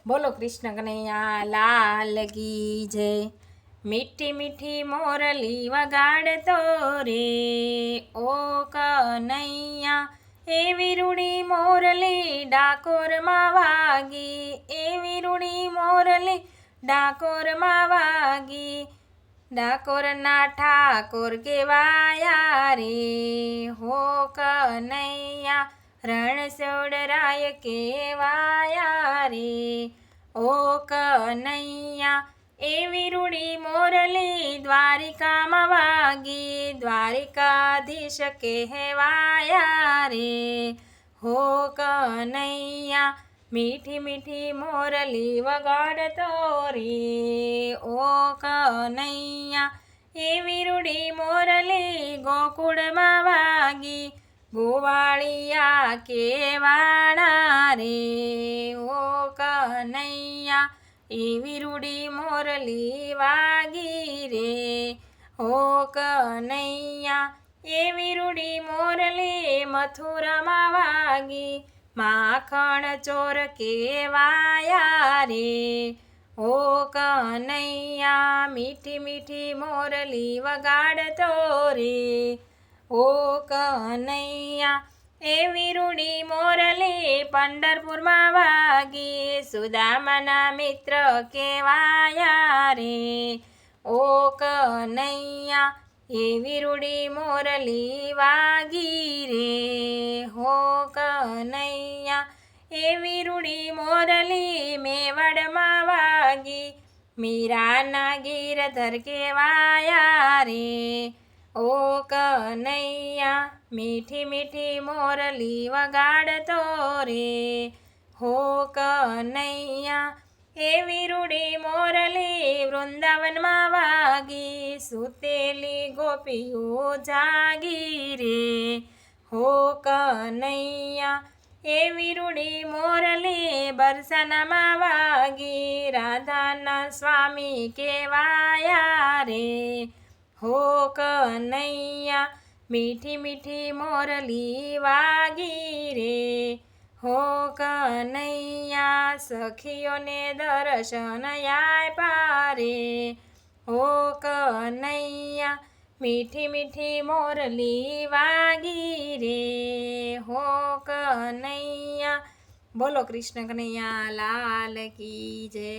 બોલો કૃષ્ણ કનૈયા લાલ કી જય। મીઠી મીઠી મોરલી વગાડતો રે ઓ કનૈયા, એવી રૂડી મોરલી ડાકોરમાં વાગી, એવી રૂડી મોરલી ડાકોરમાં વાગી। ડાકોરના ઠાકોર કેવાયા રે હો કનૈયા, રણછોડરાય કેવાયા રે ઓ કનૈયા, એવી રૂડી મોરલી દ્વારિકામાં વાગી, દ્વારિકાધીશ કહેવાયા રે હો કનૈયા। મીઠી મીઠી મોરલી વગાડતો રે ઓ કનૈયા, એવી રૂડી મોરલી ગોકુળમાં વાગી, ગોવાળિયા કેવાણા રે ઓ કનૈયા, એવી રૂડી મોરલી વાગી રે ઓ કનૈયા, એવી રૂડી મોરલી મથુરામાં વાગી, માખણ ચોર કેવાયા રે ઓ કનૈયા। મીઠી મીઠી મોરલી વગાડતો રે ઓ કનૈયા, એવી રૂડી મોરલી પંઢરપુરમાં વાગી, સુદામાના મિત્ર કેવાયા રે ઓ કનૈયા, એવી રૂડી મોરલી વાગી રે હો કનૈયા, એવી રૂડી મોરલી મેવાડમાં વાગી, મીરાના ગીરધર કેવાયા રે ઓ કનૈયા। મીઠી મીઠી મોરલી વગાડતો રે હો કનૈયા, એવી રૂડી મોરલી વૃંદાવનમાં વાગી, સૂતેલી ગોપીઓ જાગી રે હો કનૈયા, એવી રૂડી મોરલી બરસાનામાં વાગી, રાધાના સ્વામી કેવાયા રે હો કનૈયા। મીઠી મીઠી મોરલી વાગી રે હો કનૈયા, સખીઓને દર્શન આપ્યા રે હો કનૈયા, મીઠી મીઠી મોરલી વાગી રે હો કનૈયા। બોલો કૃષ્ણ કનૈયા લાલ કી જય।